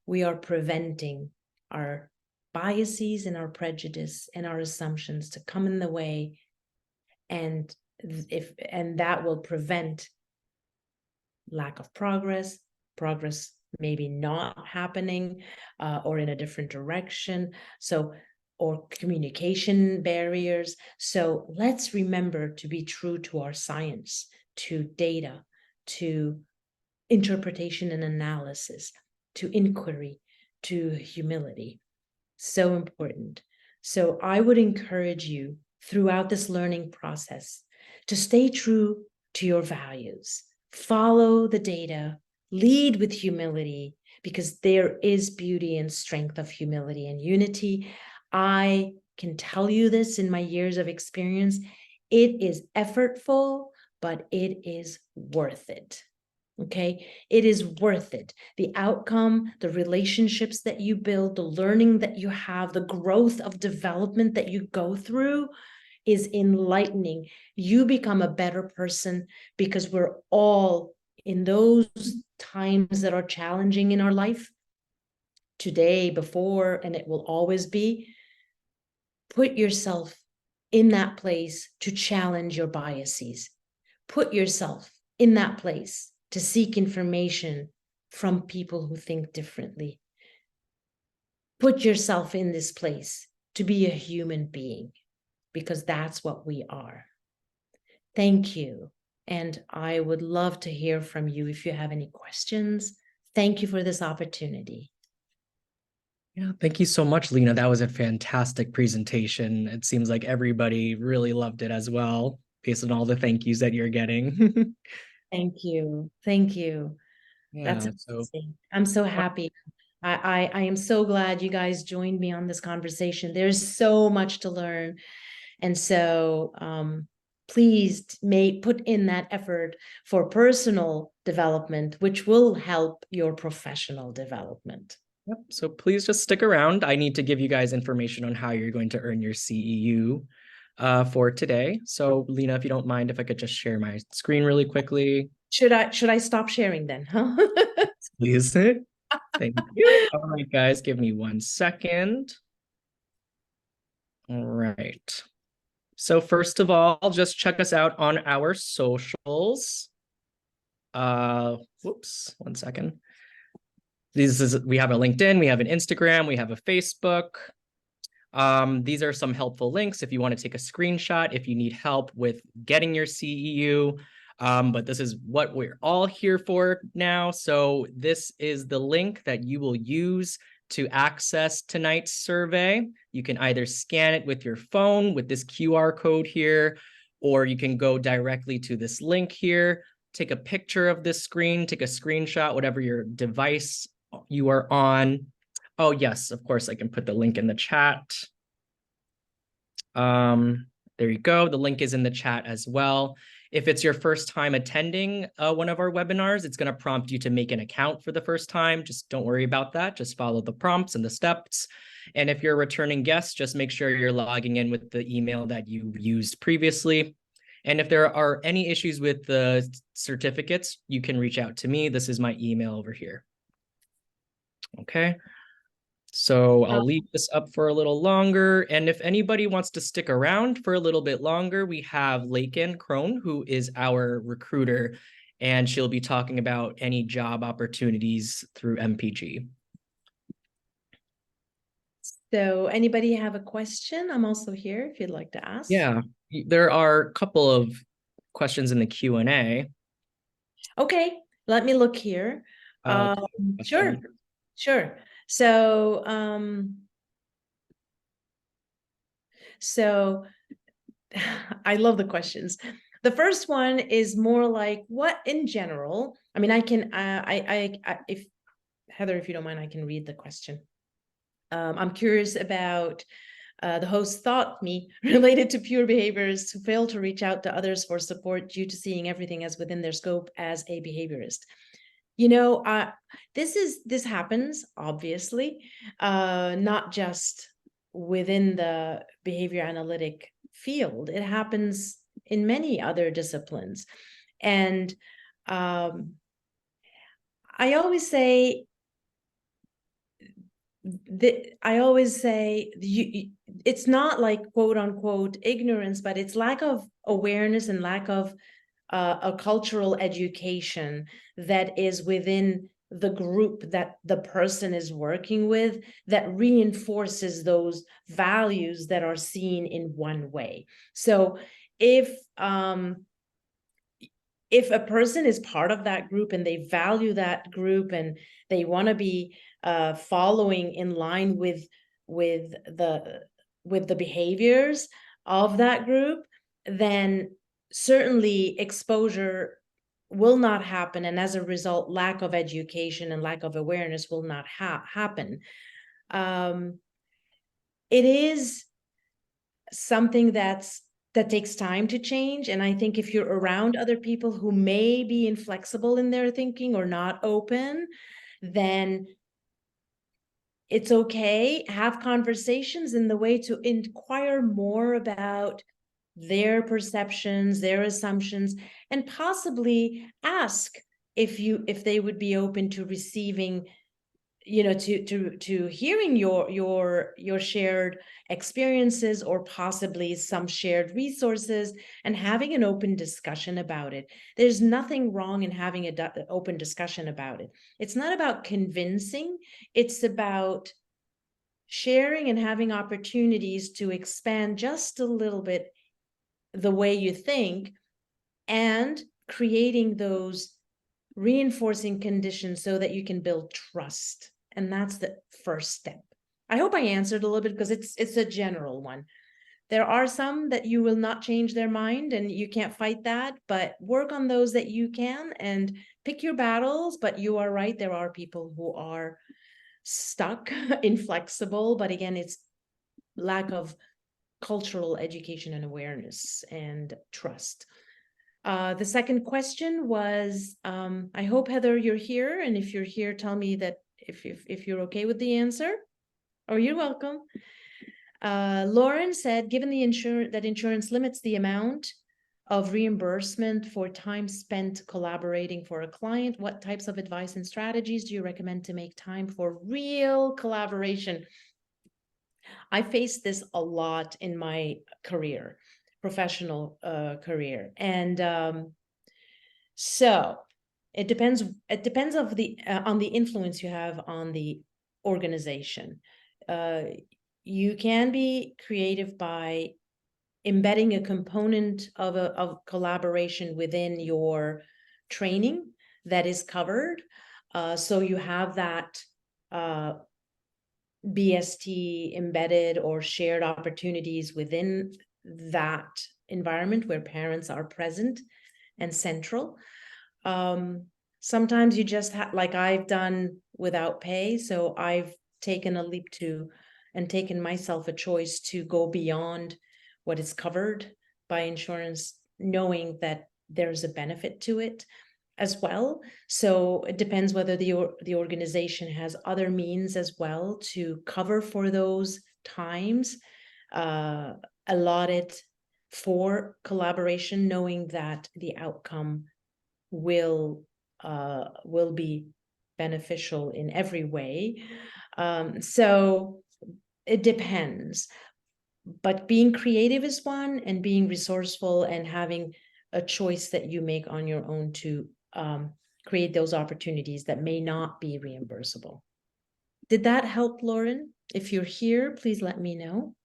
we are preventing our biases and our prejudice and our assumptions to come in the way, and that will prevent lack of progress maybe not happening, or in a different direction, or communication barriers. So let's remember to be true to our science, to data, to interpretation and analysis, to inquiry, to humility. So important. So I would encourage you throughout this learning process to stay true to your values, follow the data, lead with humility, because there is beauty and strength of humility and unity. I can tell you this in my years of experience. It is effortful, but it is worth it. Okay, it is worth it. The outcome, the relationships that you build, the learning that you have, the growth of development that you go through is enlightening. You become a better person, because we're all in those times that are challenging in our life today, before, and it will always be. Put yourself in that place to challenge your biases. Put yourself in that place to seek information from people who think differently. Put yourself in this place to be a human being, because that's what we are. Thank you. And I would love to hear from you if you have any questions. Thank you for this opportunity. Yeah, thank you so much, Lina. That was a fantastic presentation. It seems like everybody really loved it as well, based on all the thank yous that you're getting. Thank you. Thank you. That's amazing. I'm so happy. I am so glad you guys joined me on this conversation. There's so much to learn. And so please put in that effort for personal development, which will help your professional development. Yep. So please just stick around. I need to give you guys information on how you're going to earn your CEU for today. So Lina, if you don't mind, if I could just share my screen really quickly. Should I stop sharing then? Huh? Please. Thank you. All right, guys, give me 1 second. All right. So first of all, just check us out on our socials. Whoops, 1 second. We have a LinkedIn, we have an Instagram, we have a Facebook. These are some helpful links if you want to take a screenshot, if you need help with getting your CEU. But this is what we're all here for now. So this is the link that you will use to access tonight's survey. You can either scan it with your phone with this QR code here, or you can go directly to this link here. take a picture of this screen, take a screenshot, whatever your device you are on. Oh, yes, of course, I can put the link in the chat. There you go. The link is in the chat as well. If it's your first time attending one of our webinars, it's going to prompt you to make an account for the first time. Just don't worry about that. Just follow the prompts and the steps. And if you're a returning guest, just make sure you're logging in with the email that you used previously. And if there are any issues with the certificates, you can reach out to me. This is my email over here. Okay. So I'll leave this up for a little longer. And if anybody wants to stick around for a little bit longer, we have Laken Crone, who is our recruiter, and she'll be talking about any job opportunities through MPG. So anybody have a question? I'm also here if you'd like to ask. Yeah, there are a couple of questions in the Q&A. Okay, let me look here. Sure. So, I love the questions. The first one is more like, what in general? I mean, I can, if Heather, if you don't mind, I can read the question. I'm curious about the host thought me related to pure behaviorists who fail to reach out to others for support due to seeing everything as within their scope as a behaviorist. You know, this happens, obviously, not just within the behavior analytic field. It happens in many other disciplines. And I always say, it's not like quote unquote ignorance, but it's lack of awareness and lack of a cultural education that is within the group that the person is working with that reinforces those values that are seen in one way. So if a person is part of that group and they value that group and they want to be following in line with the behaviors of that group, then certainly exposure will not happen, and as a result, lack of education and lack of awareness will not happen. It is something that takes time to change, and I think if you're around other people who may be inflexible in their thinking or not open, then it's okay. Have conversations in the way to inquire more about their perceptions, their assumptions, and possibly ask if they would be open to receiving, you know, to hearing your shared experiences, or possibly some shared resources, and having an open discussion about it. There's nothing wrong in having an open discussion about it. It's not about convincing, it's about sharing and having opportunities to expand just a little bit the way you think, and creating those reinforcing conditions so that you can build trust. And that's the first step. I hope I answered a little bit, because it's a general one. There are some that you will not change their mind and you can't fight that, but work on those that you can and pick your battles. But you are right, there are people who are stuck, inflexible, but again, it's lack of cultural education and awareness and trust. The second question was, I hope, Heather, you're here. And if you're here, tell me that if you're okay with the answer. Oh, you're welcome. Lauren said, given the insurance limits the amount of reimbursement for time spent collaborating for a client, what types of advice and strategies do you recommend to make time for real collaboration? I faced this a lot in my career, professional career. And so it depends on the influence you have on the organization. You can be creative by embedding a component of collaboration within your training that is covered. So you have that BST embedded or shared opportunities within that environment where parents are present and central. Sometimes you just have, like I've done without pay, so I've taken a leap to and taken myself a choice to go beyond what is covered by insurance, knowing that there's a benefit to it as well. So it depends whether the organization has other means as well to cover for those times allotted for collaboration, knowing that the outcome will be beneficial in every way. So it depends, but being creative is one, and being resourceful and having a choice that you make on your own to create those opportunities that may not be reimbursable. Did that help, Lauren? If you're here, please let me know.